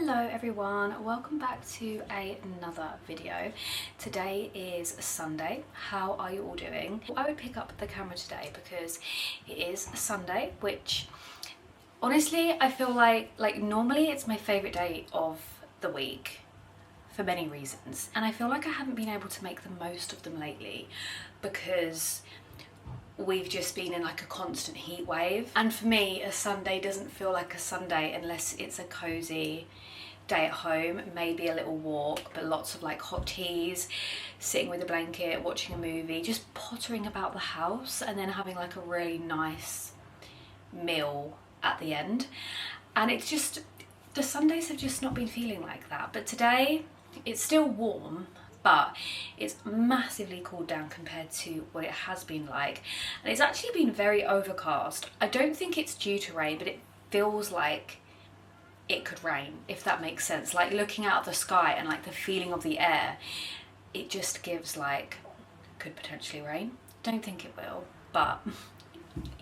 Hello everyone, welcome back to another video. Today is Sunday. How are you all doing? I would pick up the camera today because it is Sunday, which honestly I feel like normally it's my favourite day of the week for many reasons, and I feel like I haven't been able to make the most of them lately because we've just been in like a constant heat wave, and for me a Sunday doesn't feel like a Sunday unless it's a cozy day at home, maybe a little walk, but lots of like hot teas, sitting with a blanket, watching a movie, just pottering about the house, and then having like a really nice meal at the end. And it's just, the Sundays have just not been feeling like that. But today it's still warm, but it's massively cooled down compared to what it has been like, and it's actually been very overcast. I don't think it's due to rain, but it feels like it could rain, if that makes sense. Like looking out at the sky and like the feeling of the air, it just gives like could potentially rain. Don't think it will, but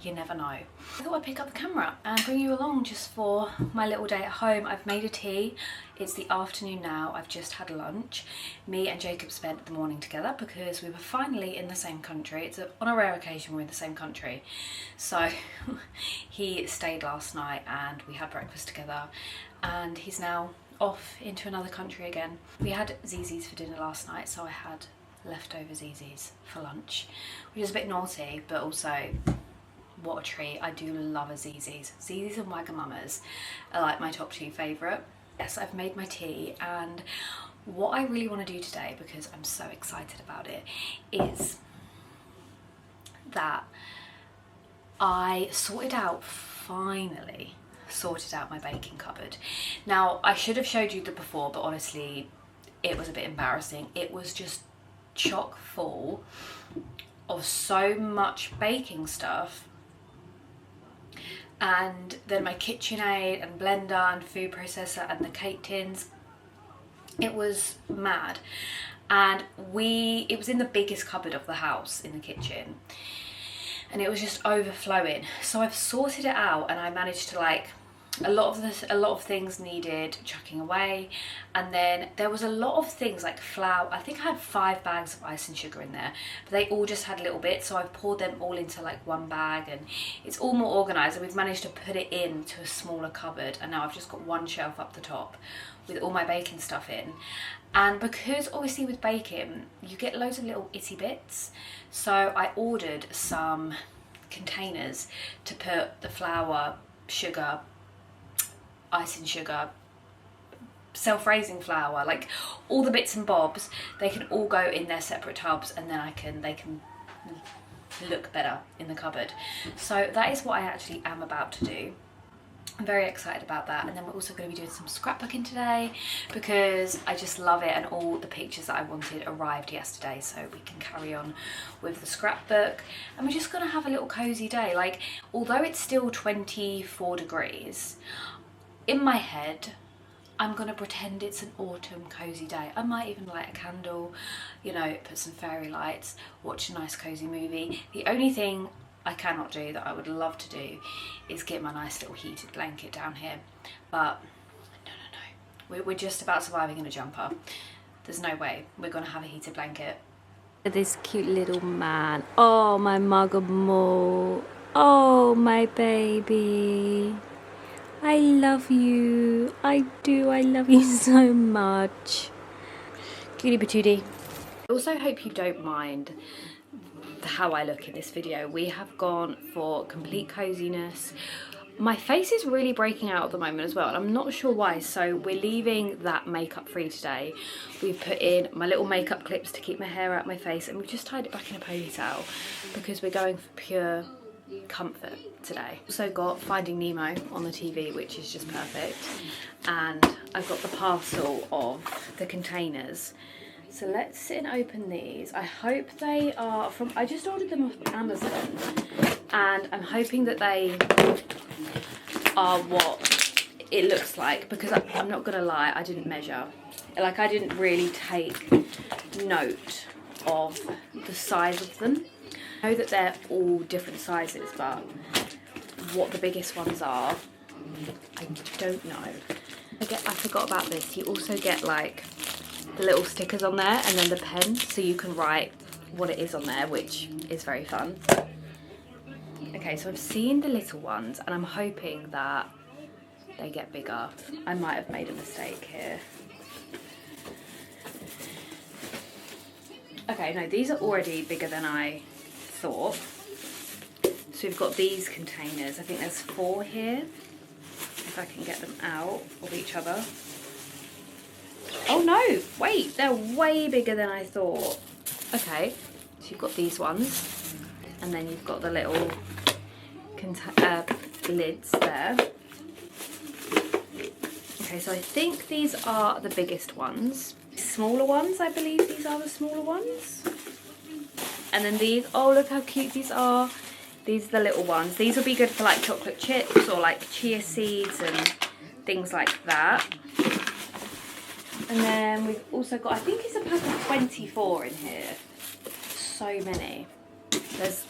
you never know. I thought I'd pick up the camera and bring you along just for my little day at home. I've made a tea. It's the afternoon now. I've just had lunch. Me and Jacob spent the morning together because we were finally in the same country. It's on a rare occasion we're in the same country. So he stayed last night and we had breakfast together, and he's now off into another country again. We had Zizzi's for dinner last night, so I had leftover Zizzi's for lunch, which is a bit naughty, but also what a treat. I do love a Zizzi's. Zizzi's and Wagamama's are like my top two favourite. Yes, I've made my tea, and what I really want to do today, because I'm so excited about it, is that I finally sorted out my baking cupboard. Now, I should have showed you the before, but honestly, it was a bit embarrassing. It was just chock full of so much baking stuff, and then my KitchenAid and blender and food processor and the cake tins. It was mad, and it was in the biggest cupboard of the house in the kitchen, and it was just overflowing. So I've sorted it out, and I managed to like a lot of things needed chucking away, and then there was a lot of things like flour. I think I had 5 bags of ice and sugar in there, but they all just had little bits, so I've poured them all into like one bag, and it's all more organised, and we've managed to put it into a smaller cupboard, and now I've just got one shelf up the top with all my baking stuff in. And because obviously with baking you get loads of little itty bits, so I ordered some containers to put the flour, sugar, icing sugar, self-raising flour, like all the bits and bobs. They can all go in their separate tubs, and then they can look better in the cupboard. So that is what I actually am about to do. I'm very excited about that. And then we're also going to be doing some scrapbooking today because I just love it, and all the pictures that I wanted arrived yesterday, so we can carry on with the scrapbook. And we're just going to have a little cozy day. Like, although it's still 24 degrees, in my head I'm gonna pretend it's an autumn cozy day. I might even light a candle, you know, put some fairy lights, watch a nice cozy movie. The only thing I cannot do that I would love to do is get my nice little heated blanket down here, but no, we're just about surviving in a jumper. There's no way we're gonna have a heated blanket. This cute little man. Oh, my mugamo. Oh, my baby. I love you. I do. I love you so much. Cutie patootie. I also hope you don't mind how I look in this video. We have gone for complete coziness. My face is really breaking out at the moment as well, and I'm not sure why. So we're leaving that makeup free today. We've put in my little makeup clips to keep my hair out of my face, and we've just tied it back in a ponytail because we're going for pure comfort today. Also got Finding Nemo on the TV, which is just perfect, and I've got the parcel of the containers. So let's sit and open these. I hope they are from, I just ordered them off Amazon, and I'm hoping that they are what it looks like, because I'm not gonna lie, I didn't measure. Like, I didn't really take note of the size of them. I know that they're all different sizes, but what the biggest ones are, I don't know. I forgot about this. You also get like the little stickers on there and then the pen, so you can write what it is on there, which is very fun. Okay, so I've seen the little ones and I'm hoping that they get bigger. I might have made a mistake here. Okay, no, these are already bigger than I thought. So we've got these containers. I think there's 4 here. If I can get them out of each other. Oh no, wait, they're way bigger than I thought. Okay, so you've got these ones. And then you've got the little lids there. Okay, so I think these are the biggest ones. Smaller ones, I believe these are the smaller ones. And then these, oh look how cute these are. These are the little ones. These will be good for like chocolate chips or like chia seeds and things like that. And then we've also got, I think it's a pack of 24 in here. So many. There's,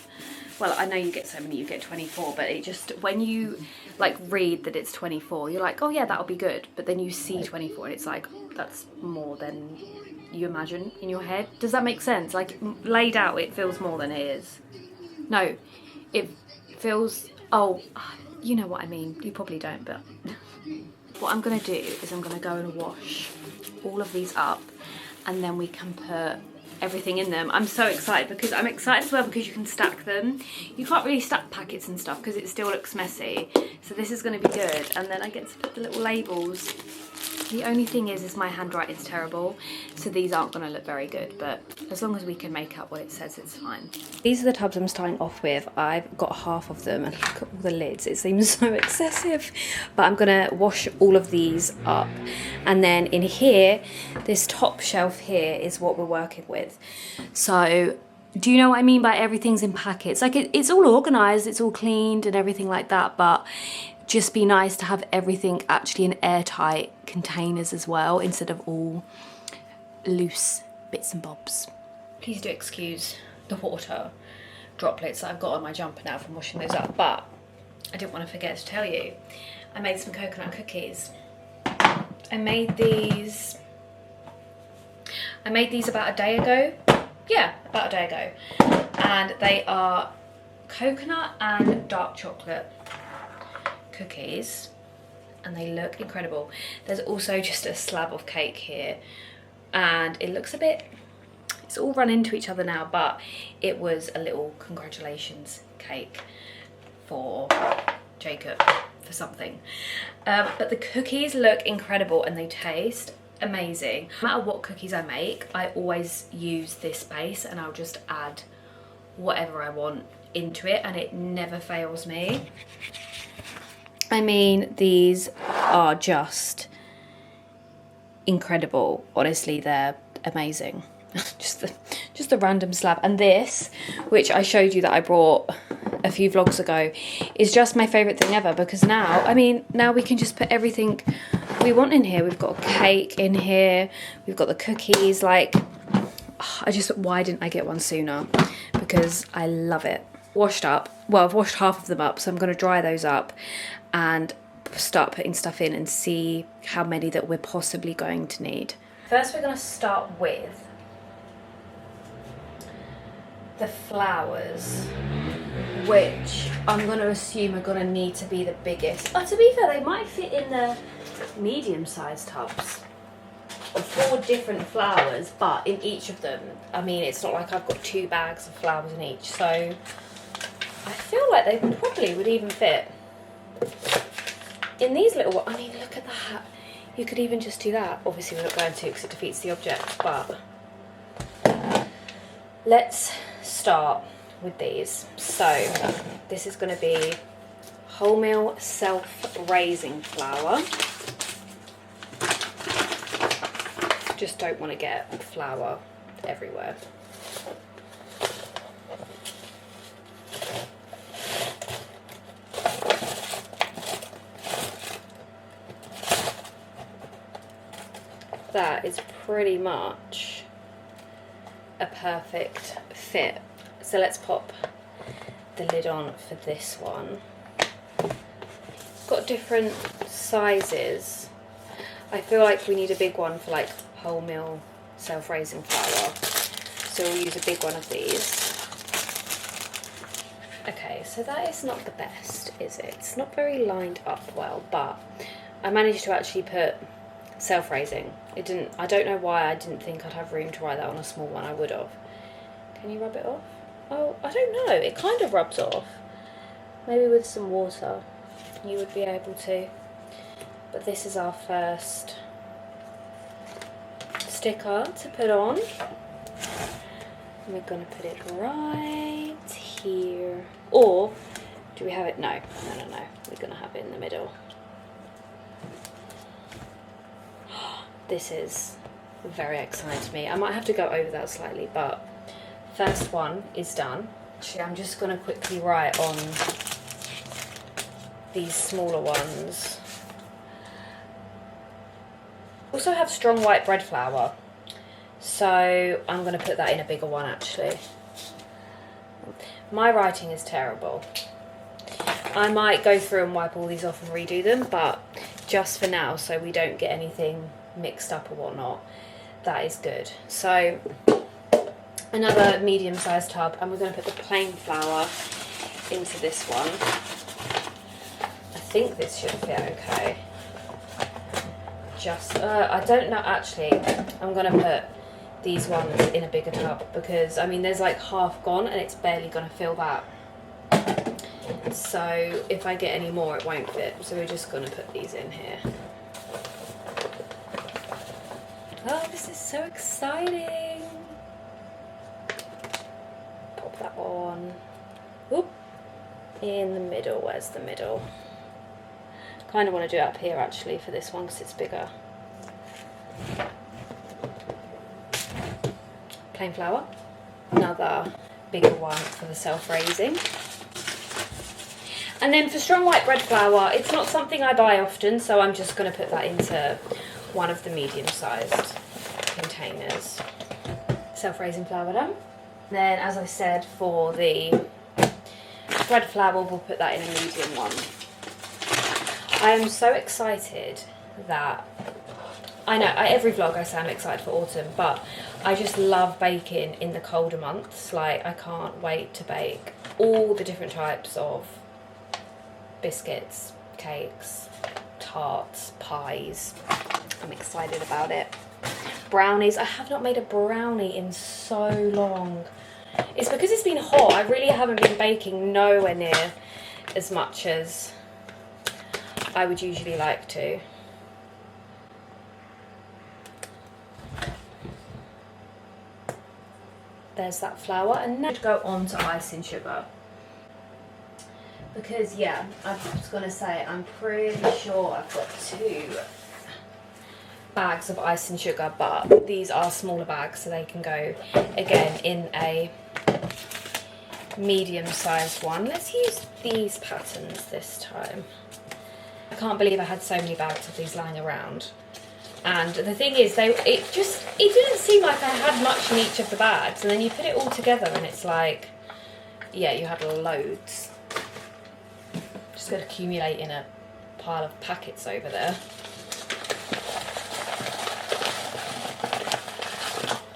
well, I know you get so many, you get 24, but it just, when you like read that it's 24, you're like, oh yeah, that'll be good. But then you see 24 and it's like, that's more than you imagine in your head. Does that make sense? Like laid out, it feels more than it is. No, it feels, oh, you know what I mean. You probably don't, but what I'm gonna do is I'm gonna go and wash all of these up and then we can put everything in them. I'm so excited because I'm excited as well because you can stack them. You can't really stack packets and stuff because it still looks messy. So this is going to be good. And then I get to put the little labels. The only thing is my handwriting's terrible, so these aren't going to look very good, but as long as we can make up what it says, it's fine. These are the tubs I'm starting off with. I've got half of them and look at all the lids. It seems so excessive, but I'm going to wash all of these up. And then in here, this top shelf here is what we're working with. So do you know what I mean by everything's in packets? Like it's all organised, it's all cleaned and everything like that, but just be nice to have everything actually in airtight containers as well, instead of all loose bits and bobs. Please do excuse the water droplets that I've got on my jumper now from washing those up, but I didn't want to forget to tell you, I made some coconut cookies. I made these about a day ago. Yeah, about a day ago. And they are coconut and dark chocolate cookies and they look incredible. There's also just a slab of cake here and it looks a bit, it's all run into each other now, but it was a little congratulations cake for Jacob for something. But the cookies look incredible and they taste amazing. No matter what cookies I make, I always use this base and I'll just add whatever I want into it and it never fails me. I mean, these are just incredible. Honestly, they're amazing. just a random slab. And this, which I showed you that I brought a few vlogs ago, is just my favourite thing ever because now, I mean, now we can just put everything we want in here. We've got a cake in here. We've got the cookies. Like, why didn't I get one sooner? Because I love it. Washed up. Well, I've washed half of them up, so I'm going to dry those up and start putting stuff in and see how many that we're possibly going to need. First we're going to start with the flowers, which I'm going to assume are going to need to be the biggest. Oh, to be fair, they might fit in the medium-sized tubs. 4 different flowers, but in each of them, I mean, it's not like I've got 2 bags of flowers in each, so I feel like they probably would even fit. In these little ones, I mean, look at that. You could even just do that. Obviously, we're not going to because it defeats the object, but let's start with these. So, this is going to be wholemeal self-raising flour. Just don't want to get flour everywhere. That is pretty much a perfect fit. So let's pop the lid on for this one. Got different sizes. I feel like we need a big one for like wholemeal self-raising flour. So we'll use a big one of these. Okay, so that is not the best, is it? It's not very lined up well, but I managed to actually put self-raising. It didn't, I don't know why I didn't think I'd have room to write that on a small one. I would have. Can you rub it off? Oh, I don't know. It kind of rubs off. Maybe with some water you would be able to. But this is our first sticker to put on. And we're going to put it right here. Or do we have it? No. We're going to have it in the middle. This is very exciting to me. I might have to go over that slightly, but first one is done. Actually, I'm just going to quickly write on these smaller ones. Also have strong white bread flour, so I'm going to put that in a bigger one actually. My writing is terrible. I might go through and wipe all these off and redo them, but just for now, so we don't get anything mixed up or whatnot, that is good. So another medium-sized tub, and we're going to put the plain flour into this one. I think this should fit okay. Just I don't know actually. I'm going to put these ones in a bigger tub because I mean there's like half gone and it's barely going to fill that. So if I get any more it won't fit, so we're just going to put these in here. Oh, this is so exciting. Pop that on. Oop. In the middle. Where's the middle? Kind of want to do it up here actually for this one because it's bigger. Plain flour. Another bigger one for the self-raising. And then for strong white bread flour, it's not something I buy often, so I'm just going to put that into one of the medium-sized containers. Self-raising flour done. Then, as I said, for the bread flour, we'll put that in a medium one. I am so excited that, I know, every vlog I say I'm excited for autumn, but I just love baking in the colder months. Like, I can't wait to bake all the different types of biscuits, cakes, tarts, pies. I'm excited about it. Brownies. I have not made a brownie in so long. It's because it's been hot. I really haven't been baking nowhere near as much as I would usually like to. There's that flour, and now go on to icing sugar. Because yeah, I was going to say, I'm pretty sure I've got 2 bags of icing sugar, but these are smaller bags, so they can go again in a medium-sized one. Let's use these patterns this time. I can't believe I had so many bags of these lying around. And the thing is, it didn't seem like I had much in each of the bags, and then you put it all together and it's like, yeah, you had loads. Just going to accumulate in a pile of packets over there.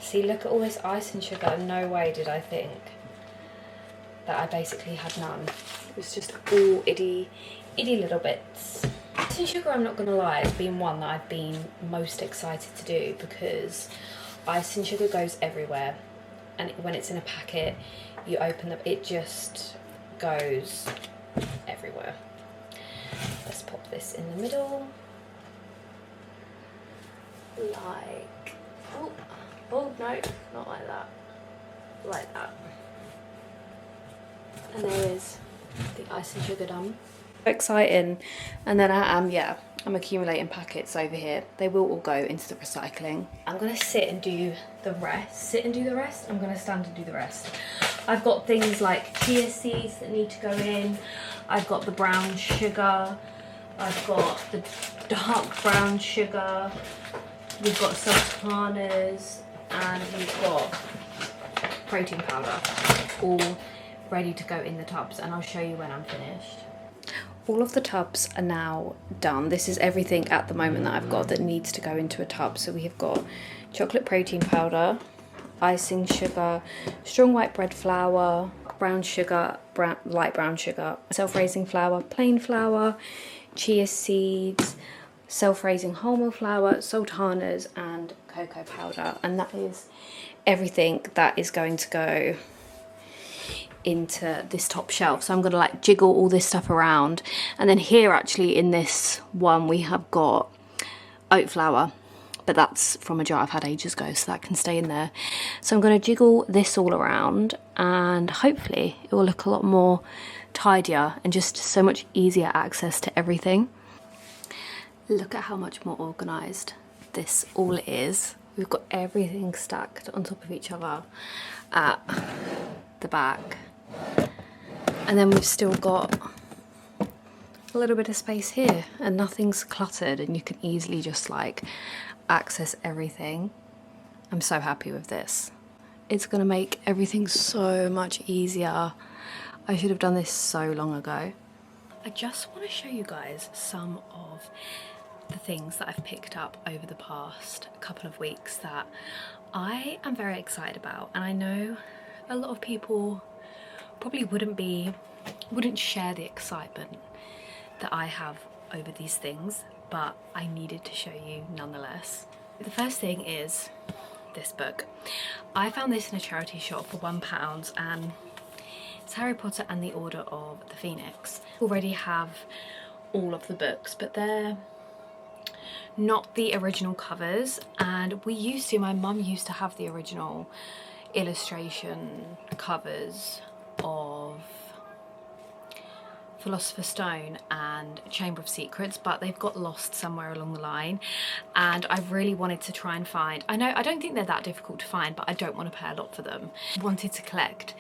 See, look at all this icing sugar. No way did I think that I basically had none. It was just all itty little bits. Icing sugar, I'm not going to lie, has been one that I've been most excited to do because icing sugar goes everywhere. And when it's in a packet, you open it, it just goes everywhere. Let's pop this in the middle. Like, oh no, not like that. Like that. And there is the icing sugar done. Exciting. And then I'm accumulating packets over here. They will all go into the recycling. I'm gonna sit and do the rest. I'm gonna stand and do the rest. I've got things like chia seeds that need to go in. I've got the brown sugar. I've got the dark brown sugar. We've got sultanas, and we've got protein powder, all ready to go in the tubs, and I'll show you when I'm finished. All of the tubs are now done. This is everything at the moment that I've got that needs to go into a tub. So we have got chocolate protein powder, icing sugar, strong white bread flour, brown sugar, light brown sugar, self-raising flour, plain flour, chia seeds, self-raising wholemeal flour, sultanas and cocoa powder. And that is everything that is going to go into this top shelf. So I'm gonna like jiggle all this stuff around, and then here actually in this one we have got oat flour, but that's from a jar I've had ages ago, so that can stay in there. So I'm gonna jiggle this all around, and hopefully it will look a lot more tidier and just so much easier access to everything. Look at how much more organized this all is. We've got everything stacked on top of each other at the back. And then we've still got a little bit of space here, and nothing's cluttered, and you can easily just like access everything. I'm so happy with this. It's gonna make everything so much easier. I should have done this so long ago. I just want to show you guys some of the things that I've picked up over the past couple of weeks that I am very excited about, and I know a lot of people probably wouldn't share the excitement that I have over these things, but I needed to show you nonetheless. The first thing is this book. I found this in a charity shop for £1, and it's Harry Potter and the Order of the Phoenix. I already have all of the books, but they're not the original covers, and my mum used to have the original illustration covers of Philosopher's Stone and Chamber of Secrets, but they've got lost somewhere along the line, and I really wanted to try and find, I don't think they're that difficult to find, but I don't want to pay a lot for them. I wanted to collect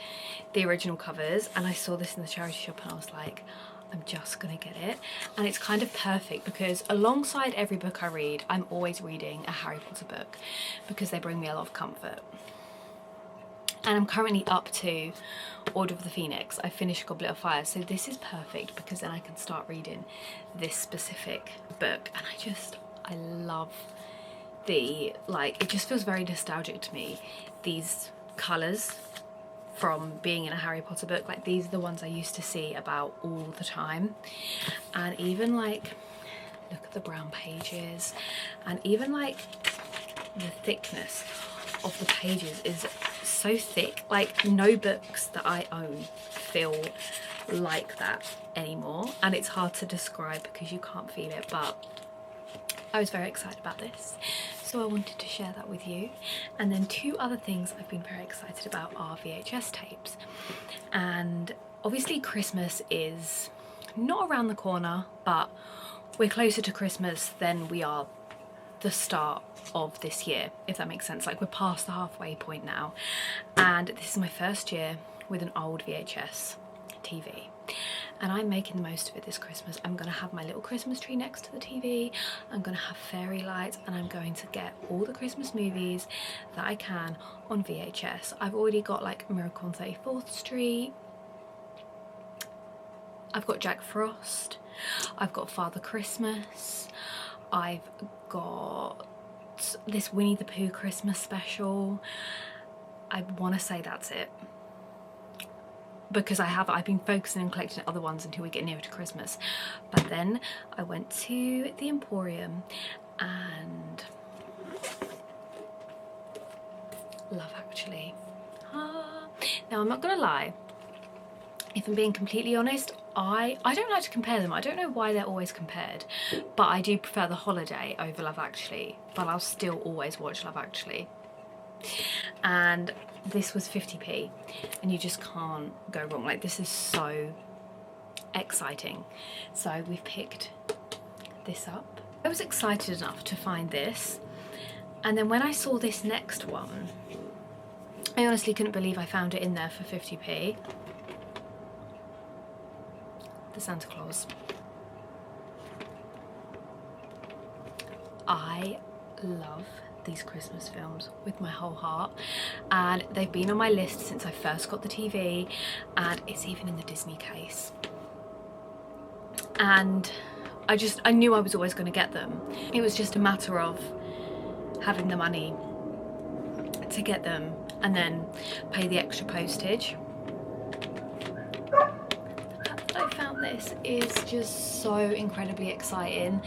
the original covers, and I saw this in the charity shop and I was like, I'm just gonna get it. And it's kind of perfect because alongside every book I read, I'm always reading a Harry Potter book because they bring me a lot of comfort. And I'm currently up to Order of the Phoenix. I finished Goblet of Fire, so this is perfect because then I can start reading this specific book. And I love it just feels very nostalgic to me, these colours from being in a Harry Potter book. Like, these are the ones I used to see about all the time. And even like, look at the brown pages, and even like the thickness of the pages is so thick. Like, no books that I own feel like that anymore, and it's hard to describe because you can't feel it, but I was very excited about this, so I wanted to share that with you. And then two other things I've been very excited about are VHS tapes. And obviously Christmas is not around the corner, but we're closer to Christmas than we are the start of this year, if that makes sense. Like, we're past the halfway point now, and this is my first year with an old VHS TV, and I'm making the most of it this Christmas. I'm gonna have my little Christmas tree next to the TV, I'm gonna have fairy lights, and I'm going to get all the Christmas movies that I can on VHS. I've already got like Miracle on 34th Street, I've got Jack Frost, I've got Father Christmas, I've got this Winnie the Pooh Christmas special. I want to say that's it, because I've been focusing on collecting other ones until we get nearer to Christmas. But then I went to the Emporium and Love Actually. Now, I'm not gonna lie, if I'm being completely honest, I don't like to compare them. I don't know why they're always compared, but I do prefer The Holiday over Love Actually, but I'll still always watch Love Actually. And this was 50p, and you just can't go wrong. Like, this is so exciting. So we've picked this up. I was excited enough to find this, and then when I saw this next one, I honestly couldn't believe I found it in there for 50p. The Santa Claus. I love these Christmas films with my whole heart, and they've been on my list since I first got the TV, and it's even in the Disney case. and I knew I was always going to get them. It was just a matter of having the money to get them and then pay the extra postage. The fact that I found this is just so incredibly exciting,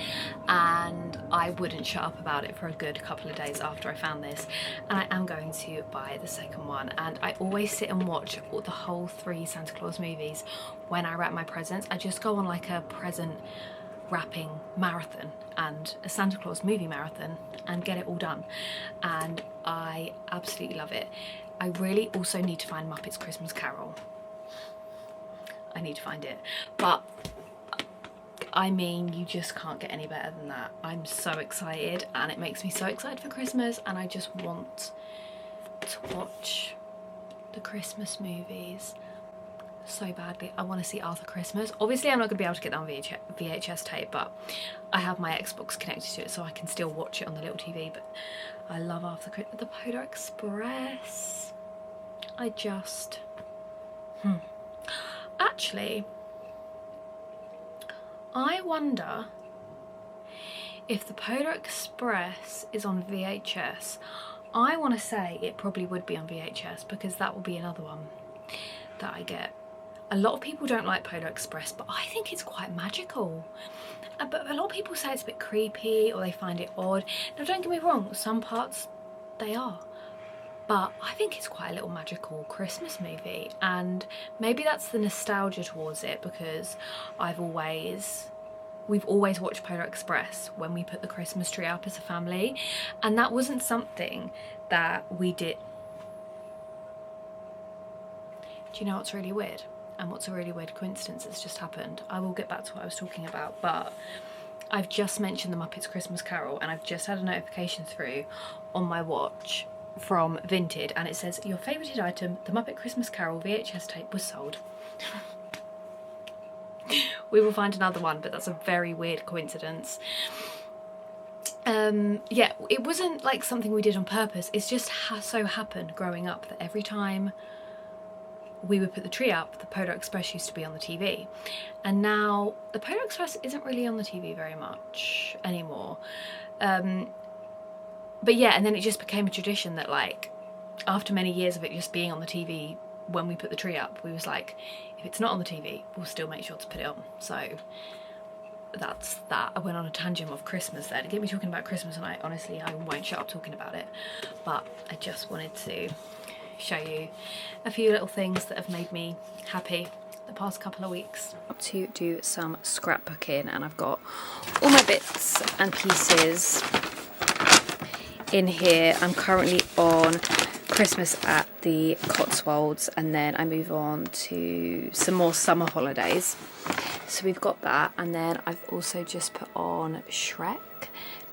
and I wouldn't shut up about it for a good couple of days after I found this, and I am going to buy the second one. And I always sit and watch the whole 3 Santa Claus movies when I wrap my presents. I just go on like a present wrapping marathon and a Santa Claus movie marathon and get it all done, and I absolutely love it. I really also need to find Muppets Christmas Carol. I need to find it, but I mean, you just can't get any better than that. I'm so excited, and it makes me so excited for Christmas, and I just want to watch the Christmas movies so badly. I want to see Arthur Christmas. Obviously I'm not going to be able to get that on VHS tape, but I have my Xbox connected to it, so I can still watch it on the little TV. But I love Arthur Christmas. The Polar Express. I just actually, I wonder if the Polar Express is on VHS. I want to say it probably would be on VHS, because that will be another one that I get. A lot of people don't like Polar Express, but I think it's quite magical. But a lot of people say it's a bit creepy, or they find it odd. Now don't get me wrong, some parts they are, but I think it's quite a little magical Christmas movie, and maybe that's the nostalgia towards it, because we've always watched Polar Express when we put the Christmas tree up as a family, and that wasn't something that we did. Do you know what's really weird? And what's a really weird coincidence that's just happened? I will get back to what I was talking about, but I've just mentioned the Muppets Christmas Carol, and I've just had a notification through on my watch from Vinted, and it says your favoured item, the Muppet Christmas Carol VHS tape, was sold. We will find another one, but that's a very weird coincidence. Yeah, it wasn't like something we did on purpose. It's just so happened growing up that every time we would put the tree up, the Polar Express used to be on the TV, and now the Polar Express isn't really on the TV very much anymore. But yeah, and then it just became a tradition that, like, after many years of it just being on the TV when we put the tree up, we was like, if it's not on the TV, we'll still make sure to put it on. So that's that. I went on a tangent of Christmas there to get me talking about Christmas, and I honestly won't shut up talking about it, but I just wanted to show you a few little things that have made me happy the past couple of weeks. Up to do some scrapbooking, and I've got all my bits and pieces in here. I'm currently on Christmas at the Cotswolds, and then I move on to some more summer holidays. So we've got that, and then I've also just put on Shrek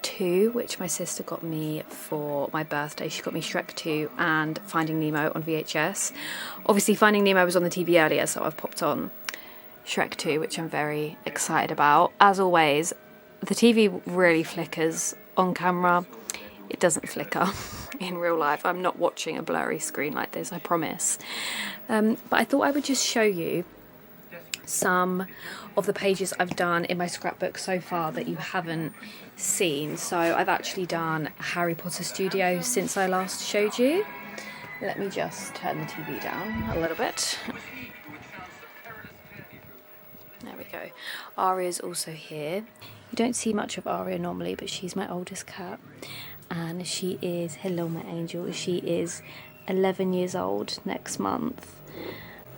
2, which my sister got me for my birthday. She got me Shrek 2 and Finding Nemo on VHS. Obviously Finding Nemo was on the TV earlier, so I've popped on Shrek 2, which I'm very excited about. As always, the TV really flickers on camera. It doesn't flicker in real life. I'm not watching a blurry screen like this, I promise. But I thought I would just show you some of the pages I've done in my scrapbook so far that you haven't seen. So I've actually done a Harry Potter studio since I last showed you. Let me just turn the TV down a little bit. There we go. Aria's also here. You don't see much of Aria normally, but she's my oldest cat, and she is, hello my angel, she is 11 years old next month,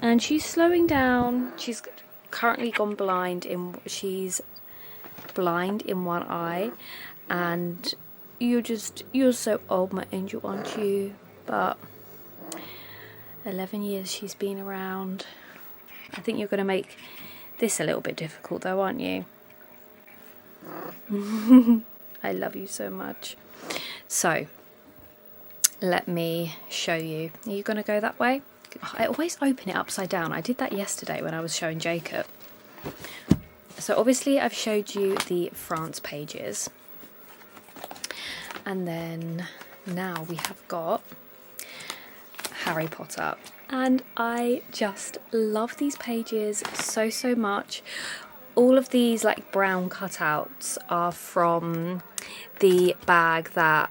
and she's slowing down. She's currently gone blind she's blind in one eye, and you're so old my angel, aren't you? But 11 years she's been around. I think you're going to make this a little bit difficult though, aren't you? I love you so much. So let me show you. Are you going to go that way? I always open it upside down. I did that yesterday when I was showing Jacob. So obviously I've showed you the France pages, and then now we have got Harry Potter, and I just love these pages so much. all of these like brown cutouts are from the bag that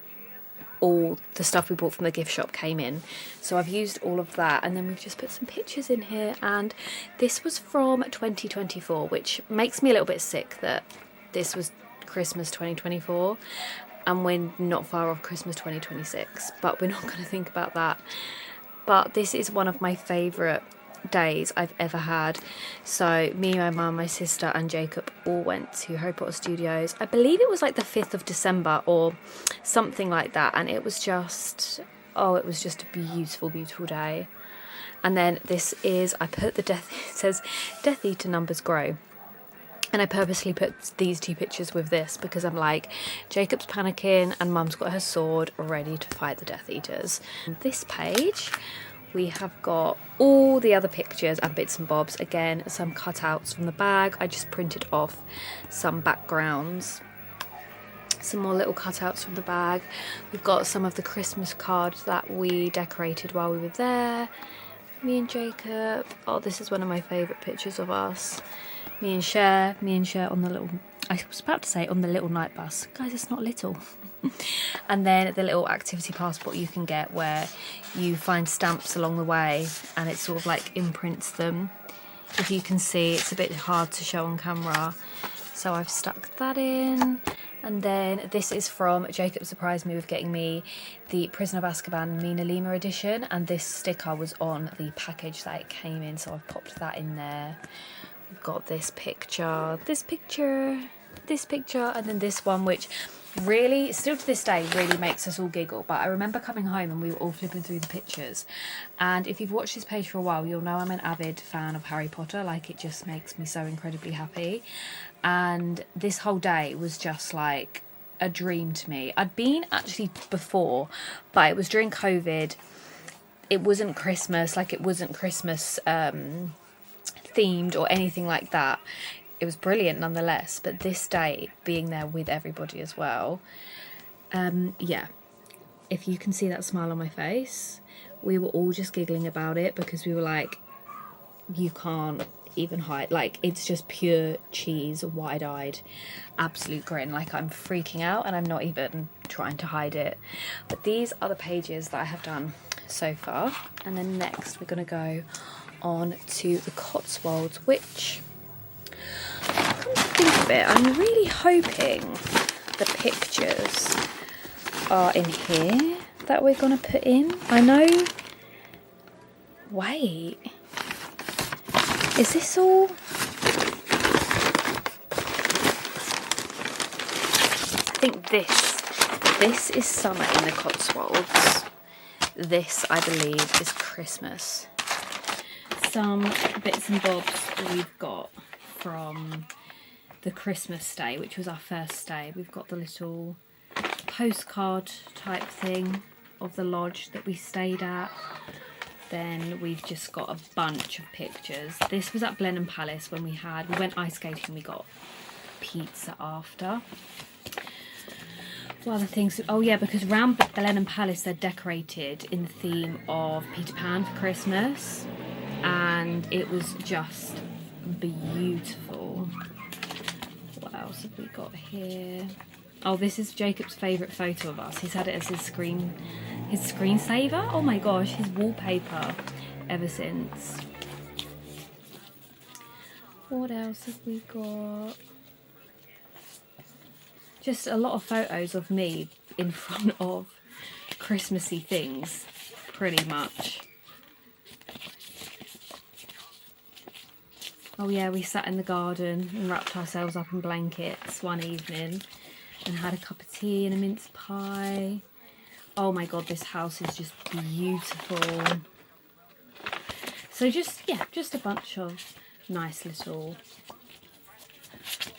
all the stuff we bought from the gift shop came in, so I've used all of that, and then we've just put some pictures in here. And this was from 2024, which makes me a little bit sick that this was Christmas 2024 and we're not far off Christmas 2026, but we're not going to think about that. But this is one of my favourite days I've ever had. So me, my mum, my sister and Jacob all went to Harry Potter Studios. I believe it was like the 5th of December or something like that, and it was just, oh, it was just a beautiful, beautiful day. And then this is, I put the it says Death Eater numbers grow, and I purposely put these two pictures with this because I'm like, Jacob's panicking and Mum's got her sword ready to fight the Death Eaters. On this page we have got all the other pictures and bits and bobs. Again, some cutouts from the bag. I just printed off some backgrounds. Some more little cutouts from the bag. We've got some of the Christmas cards that we decorated while we were there. Me and Jacob. Oh, this is one of my favourite pictures of us. Me and Cher on the little, I was about to say on the little night bus. Guys, it's not little. And then the little activity passport you can get where you find stamps along the way and it sort of like imprints them. If you can see, it's a bit hard to show on camera. So I've stuck that in. And then this is from Jacob surprised me with getting me the Prisoner of Azkaban Mina Lima edition, and this sticker was on the package that it came in, so I've popped that in there. We've got this picture, and then this one, which really, still to this day, really makes us all giggle. But I remember coming home and we were all flipping through the pictures. And if you've watched this page for a while, you'll know I'm an avid fan of Harry Potter. Like, it just makes me so incredibly happy. And this whole day was just like a dream to me. I'd been actually before, but it was during COVID. It wasn't Christmas, like it wasn't Christmas themed or anything like that. It was brilliant nonetheless, but this day being there with everybody as well, yeah, if you can see that smile on my face, we were all just giggling about it because we were like, you can't even hide, like it's just pure cheese, wide-eyed, absolute grin. Like, I'm freaking out and I'm not even trying to hide it. But these are the pages that I have done so far, and then next we're going to go on to the Cotswolds, which, come to think of it, I'm really hoping the pictures are in here that we're going to put in. I know, wait, is this all? I think this is summer in the Cotswolds. This, I believe, is Christmas. Some bits and bobs we've got from the Christmas stay, which was our first stay. We've got the little postcard type thing of the lodge that we stayed at. Then we've just got a bunch of pictures. This was at Blenheim Palace when we went ice skating, we got pizza after. What other things? Oh yeah, because around Blenheim Palace they're decorated in the theme of Peter Pan for Christmas, and it was just beautiful. What else have we got here? Oh, this is Jacob's favourite photo of us. He's had it as his screensaver. Oh my gosh, his wallpaper ever since. What else have we got? Just a lot of photos of me in front of Christmassy things, pretty much. Oh yeah, we sat in the garden and wrapped ourselves up in blankets one evening and had a cup of tea and a mince pie. Oh my god, this house is just beautiful. So just a bunch of nice little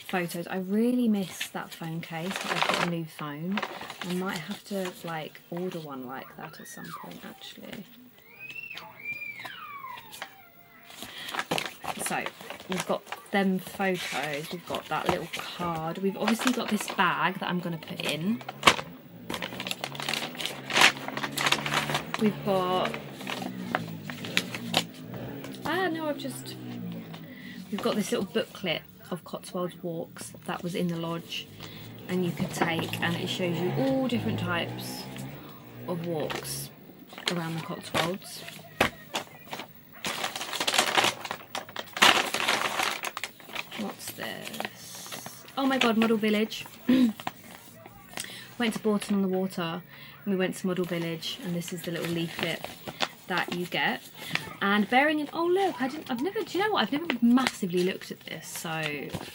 photos. I really miss that phone case. I've got a new phone. I might have to like order one like that at some point actually. So we've got them photos, we've got that little card, we've obviously got this bag that I'm going to put in. We've got, we've got this little booklet of Cotswolds walks that was in the lodge, and you could take, and it shows you all different types of walks around the Cotswolds. What's this? Oh my god, Model Village. Went to Bourton on the Water and we went to Model Village, and this is the little leaflet that you get. And bearing in, oh look, I've never, do you know what, I've never massively looked at this, so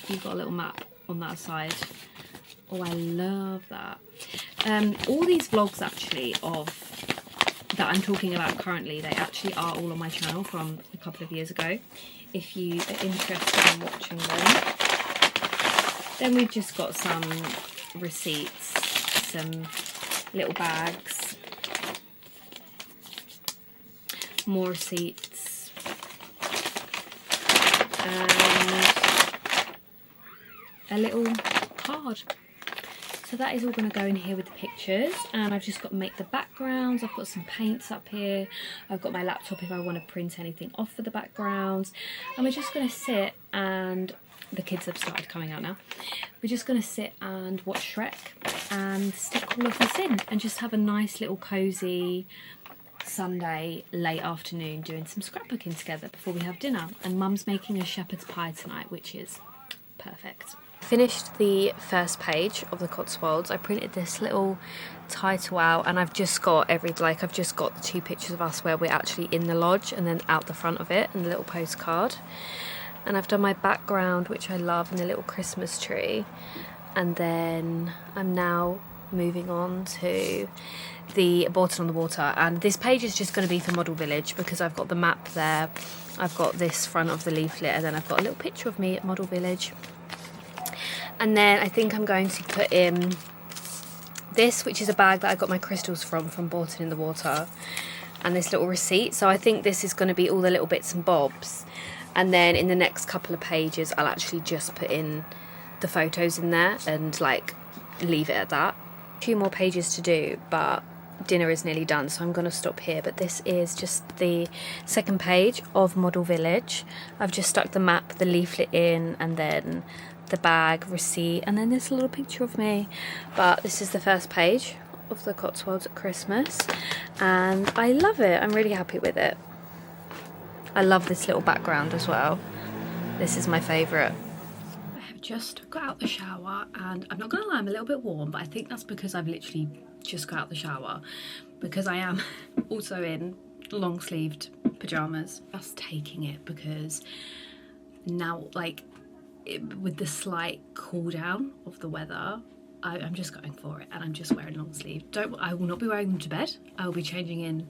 you've got a little map on that side. Oh, I love that. All these vlogs actually that I'm talking about currently, they actually are all on my channel from a couple of years ago, if you are interested in watching them. Then we've just got some receipts, some little bags, more receipts, and a little card. So that is all going to go in here with the pictures, and I've just got to make the backgrounds. I've got some paints up here. I've got my laptop if I want to print anything off for the backgrounds. And we're just going to sit, and the kids have started coming out now. We're just going to sit and watch Shrek and stick all of this in and just have a nice little cosy Sunday late afternoon doing some scrapbooking together before we have dinner. And Mum's making a shepherd's pie tonight, which is perfect. Finished the first page of the Cotswolds. I printed this little title out, and I've just got I've just got the 2 pictures of us where we're actually in the lodge, and then out the front of it, and the little postcard. And I've done my background, which I love, and the little Christmas tree. And then I'm now moving on to the Bourton on the Water, and this page is just going to be for Model Village because I've got the map there, I've got this front of the leaflet, and then I've got a little picture of me at Model Village. And then I think I'm going to put in this, which is a bag that I got my crystals from Bourton in the Water, and this little receipt. So I think this is going to be all the little bits and bobs, and then in the next couple of pages I'll actually just put in the photos in there and like leave it at that. 2 more pages to do, but dinner is nearly done, so I'm going to stop here. But this is just the second page of Model Village. I've just stuck the map, the leaflet in, and then the bag, receipt, and then this little picture of me. But this is the first page of the Cotswolds at Christmas, and I love it. I'm really happy with it. I love this little background as well. This is my favourite. I have just got out the shower, and I'm not gonna lie, I'm a little bit warm, but I think that's because I've literally just got out the shower, because I am also in long sleeved pyjamas. Just taking it because now, like, with the slight cool down of the weather, I'm just going for it, and I'm just wearing long sleeve. I will not be wearing them to bed. I will be changing in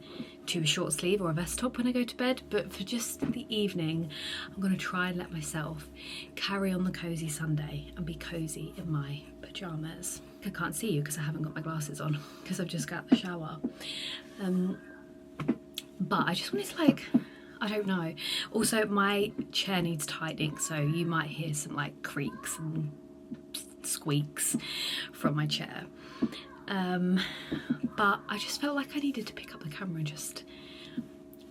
to a short sleeve or a vest top when I go to bed, but for just the evening I'm going to try and let myself carry on the cozy Sunday and be cozy in my pyjamas. I can't see you because I haven't got my glasses on because I've just got out the shower, but I just wanted to, like, I don't know. Also, my chair needs tightening, so you might hear some like creaks and squeaks from my chair. But I just felt like I needed to pick up the camera and just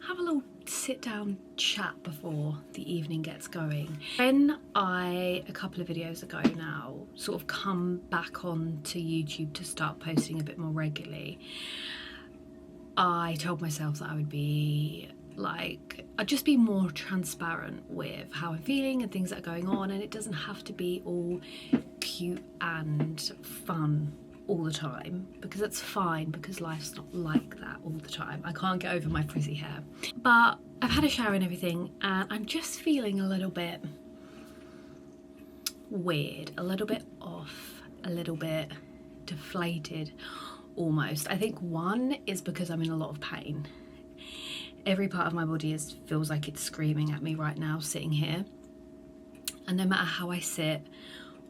have a little sit down chat before the evening gets going. When I, a couple of videos ago now, sort of come back on to YouTube to start posting a bit more regularly, I told myself that I would be like, I'd just be more transparent with how I'm feeling and things that are going on, and it doesn't have to be all cute and fun all the time, because that's fine, because life's not like that all the time. I can't get over my frizzy hair. But I've had a shower and everything, and I'm just feeling a little bit weird, a little bit off, a little bit deflated almost. I think one is because I'm in a lot of pain. Every part of my body feels like it's screaming at me right now sitting here, and no matter how I sit,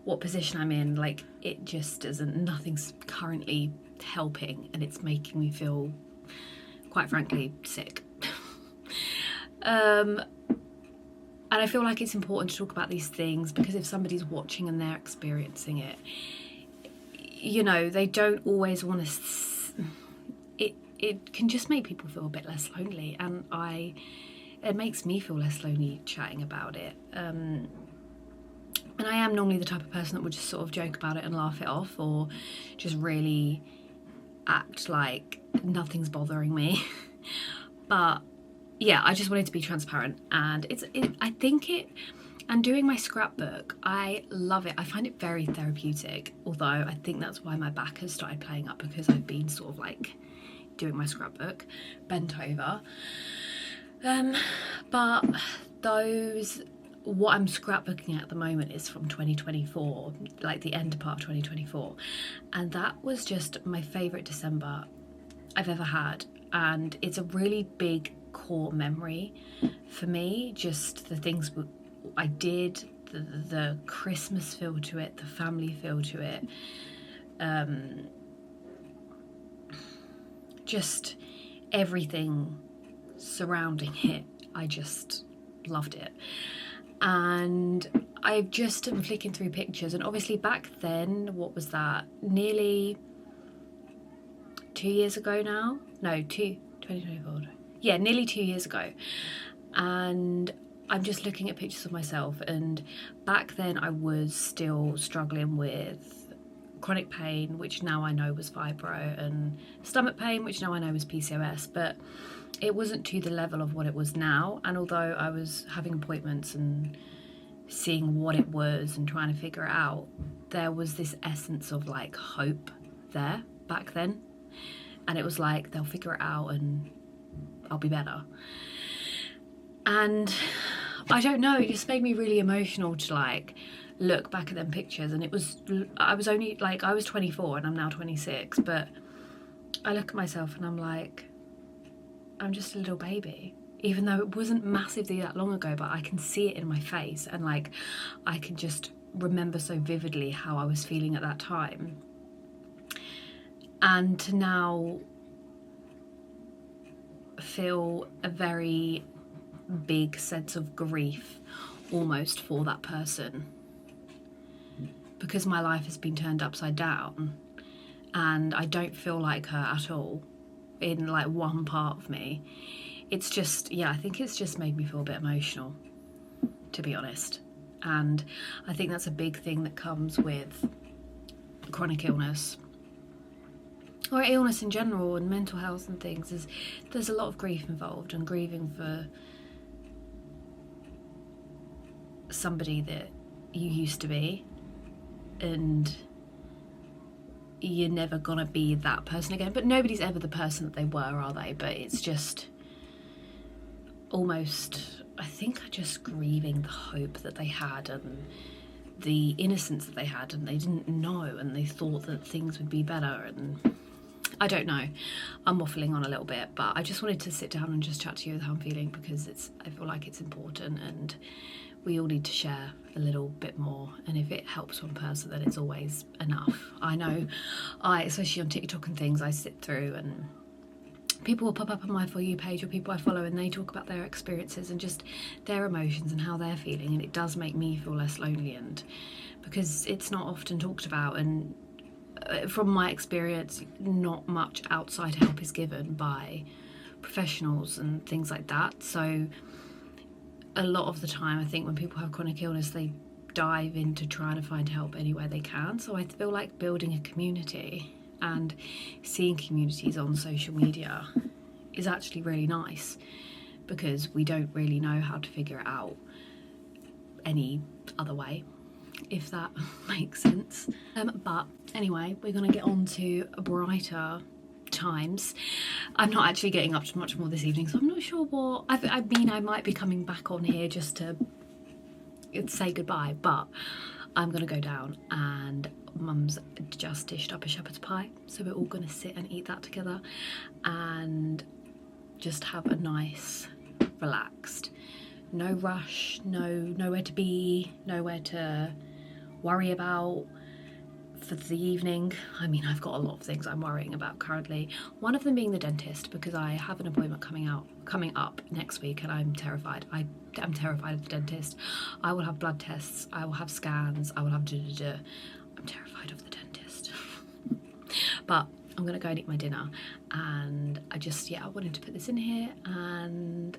what position I'm in, like, it just doesn't, nothing's currently helping, and it's making me feel, quite frankly, sick. And I feel like it's important to talk about these things, because if somebody's watching and they're experiencing it, you know, they don't always want to, it can just make people feel a bit less lonely, and it makes me feel less lonely chatting about it. And I am normally the type of person that would just sort of joke about it and laugh it off, or just really act like nothing's bothering me. But yeah, I just wanted to be transparent, and and doing my scrapbook, I love it. I find it very therapeutic, although I think that's why my back has started playing up, because I've been sort of like doing my scrapbook bent over. But what I'm scrapbooking at the moment is from 2024, like the end part of 2024, and that was just my favourite December I've ever had, and it's a really big core memory for me, just the things I did, the Christmas feel to it, the family feel to it, just everything surrounding it. I just loved it. And I just am flicking through pictures, and obviously back then, what was that, nearly 2 years ago now? No, 2024. Yeah, nearly 2 years ago. And I'm just looking at pictures of myself, and back then I was still struggling with chronic pain, which now I know was fibro, and stomach pain, which now I know was PCOS, but it wasn't to the level of what it was now. And although I was having appointments and seeing what it was and trying to figure it out, there was this essence of like hope there back then, and it was like, they'll figure it out and I'll be better. And I don't know, it just made me really emotional to like look back at them pictures. And I was only like, I was 24 and I'm now 26, but I look at myself and I'm like, I'm just a little baby, even though it wasn't massively that long ago, but I can see it in my face, and like I can just remember so vividly how I was feeling at that time. And to now feel a very big sense of grief almost for that person, because my life has been turned upside down and I don't feel like her at all in like one part of me. It's just, yeah, I think it's just made me feel a bit emotional, to be honest. And I think that's a big thing that comes with chronic illness, or illness in general, and mental health and things, is there's a lot of grief involved, and grieving for somebody that you used to be, and you're never gonna be that person again. But nobody's ever the person that they were, are they? But it's just almost, I think, just grieving the hope that they had and the innocence that they had, and they didn't know, and they thought that things would be better. And I don't know, I'm waffling on a little bit, but I just wanted to sit down and just chat to you with how I'm feeling, because I feel like it's important, and we all need to share a little bit more. And if it helps one person, then it's always enough. I know, especially on TikTok and things, I sit through and people will pop up on my For You page, or people I follow, and they talk about their experiences and just their emotions and how they're feeling, and it does make me feel less lonely, and because it's not often talked about. And from my experience, not much outside help is given by professionals and things like that. So a lot of the time, I think when people have chronic illness, they dive into trying to find help anywhere they can. So I feel like building a community and seeing communities on social media is actually really nice, because we don't really know how to figure it out any other way, if that makes sense. But anyway, we're going to get on to brighter times. I'm not actually getting up to much more this evening, so I'm not sure what I mean. I might be coming back on here just to say goodbye, but I'm gonna go down, and Mum's just dished up a shepherd's pie, so we're all gonna sit and eat that together and just have a nice relaxed, no rush, nowhere to be, nowhere to worry about for the evening. I mean, I've got a lot of things I'm worrying about currently, one of them being the dentist, because I have an appointment coming up next week, and I'm terrified. I'm terrified of the dentist. I will have blood tests, I will have scans, I will have I'm terrified of the dentist. But I'm gonna go and eat my dinner, and I wanted to put this in here, and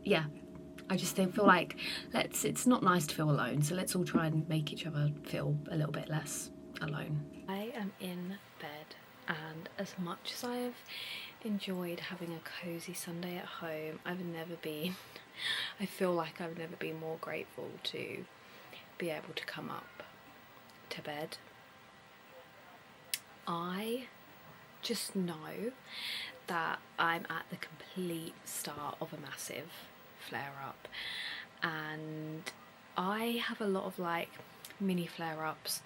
yeah, I just feel like it's not nice to feel alone, so let's all try and make each other feel a little bit less alone. I am in bed, and as much as I have enjoyed having a cozy Sunday at home, I feel like I've never been more grateful to be able to come up to bed. I just know that I'm at the complete start of a massive flare up, and I have a lot of like mini flare ups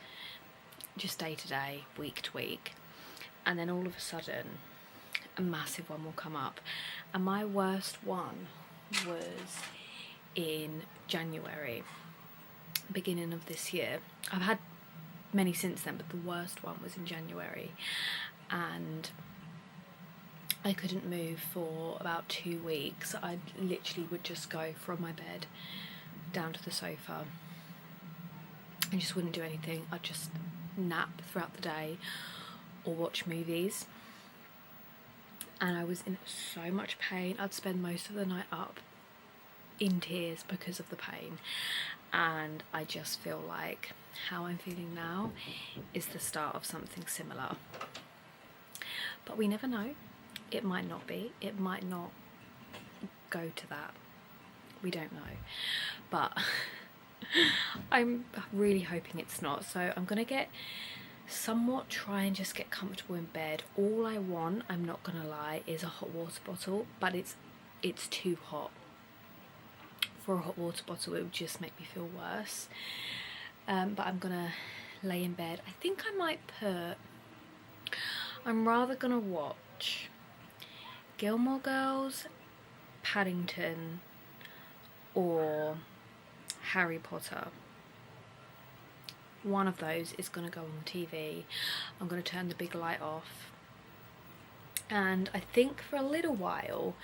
just day to day, week to week, and then all of a sudden a massive one will come up. And my worst one was in January, beginning of this year. I've had many since then, but the worst one was in January, and I couldn't move for about 2 weeks. I literally would just go from my bed down to the sofa and just wouldn't do anything. I'd just nap throughout the day or watch movies, and I was in so much pain. I'd spend most of the night up in tears because of the pain, and I just feel like how I'm feeling now is the start of something similar. But we never know. It might not be. It might not go to that. We don't know. But I'm really hoping it's not. So I'm going to try and just get comfortable in bed. All I want, I'm not going to lie, is a hot water bottle. But it's too hot. For a hot water bottle, it would just make me feel worse. But I'm going to lay in bed. I think I'm rather going to watch Gilmore Girls, Paddington, or Harry Potter. One of those is going to go on the TV. I'm going to turn the big light off, and I think for a little while,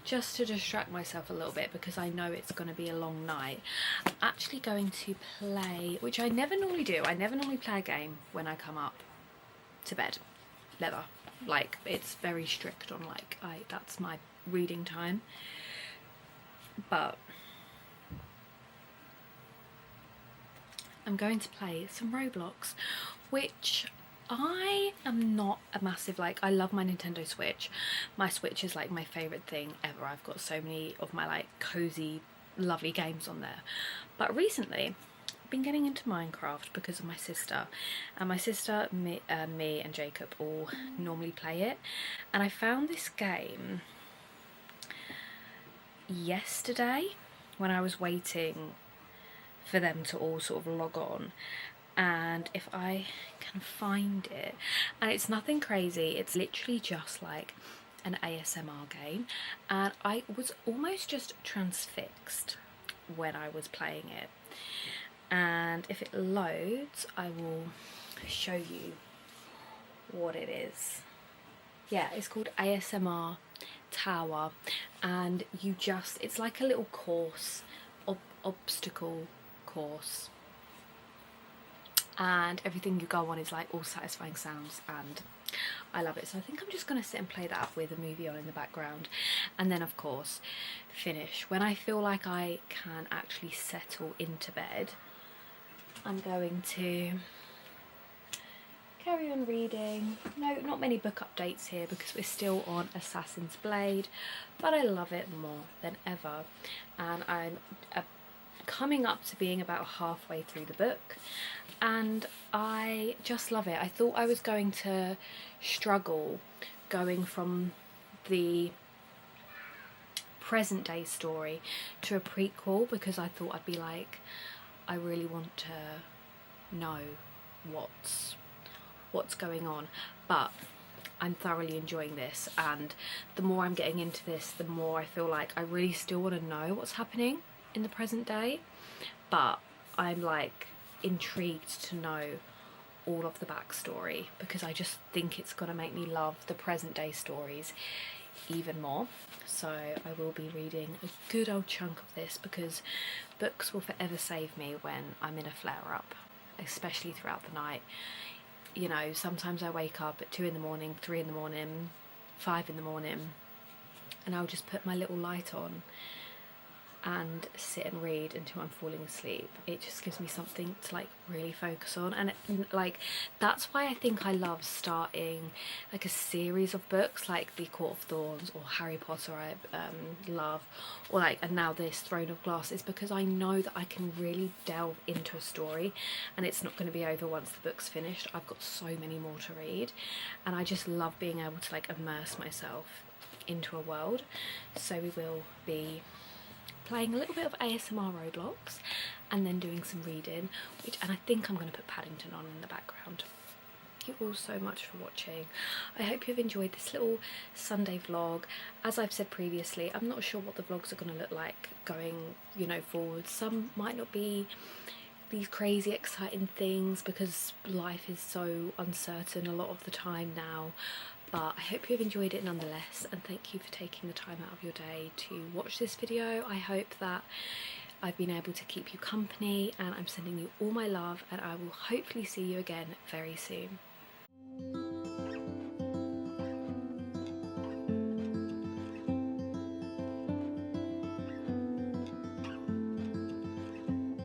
just to distract myself a little bit, because I know it's going to be a long night, I'm actually going to play, which I never normally do. I never normally play a game when I come up to bed, never. Like, it's very strict on like that's my reading time. But I'm going to play some Roblox, which I am not a massive, like, I love my Nintendo Switch. My Switch is like my favourite thing ever. I've got so many of my like cozy, lovely games on there. But recently been getting into Minecraft because of my sister, and my sister, me and Jacob all normally play it, and I found this game yesterday when I was waiting for them to all sort of log on, and if I can find it, and it's nothing crazy, it's literally just like an ASMR game, and I was almost just transfixed when I was playing it. And if it loads, I will show you what it is. Yeah, it's called ASMR Tower, and it's like a little course, obstacle course, and everything you go on is like all satisfying sounds, and I love it. So I think I'm just going to sit and play that with a movie on in the background, and then of course finish. When I feel like I can actually settle into bed, I'm going to carry on reading. No, not many book updates here because we're still on Assassin's Blade, but I love it more than ever, and I'm coming up to being about halfway through the book, and I just love it. I thought I was going to struggle going from the present day story to a prequel, because I thought I'd be like, I really want to know what's going on, but I'm thoroughly enjoying this, and the more I'm getting into this, the more I feel like I really still want to know what's happening in the present day, but I'm like intrigued to know all of the backstory, because I just think it's going to make me love the present day stories even more. So I will be reading a good old chunk of this, because books will forever save me when I'm in a flare up, especially throughout the night. You know, sometimes I wake up at 2 in the morning, 3 in the morning, 5 in the morning, and I'll just put my little light on and sit and read until I'm falling asleep. It just gives me something to like really focus on, and that's why I think I love starting like a series of books like The Court of Thorns or Harry Potter I love, or like and now this Throne of Glass, is because I know that I can really delve into a story and it's not going to be over once the book's finished. I've got so many more to read, and I just love being able to like immerse myself into a world. So we will be playing a little bit of ASMR Roblox and then doing some reading, and I think I'm going to put Paddington on in the background. Thank you all so much for watching. I hope you've enjoyed this little Sunday vlog. As I've said previously, I'm not sure what the vlogs are going to look like going, you know, forward. Some might not be these crazy exciting things because life is so uncertain a lot of the time now, but I hope you've enjoyed it nonetheless, and thank you for taking the time out of your day to watch this video. I hope that I've been able to keep you company, and I'm sending you all my love, and I will hopefully see you again very soon.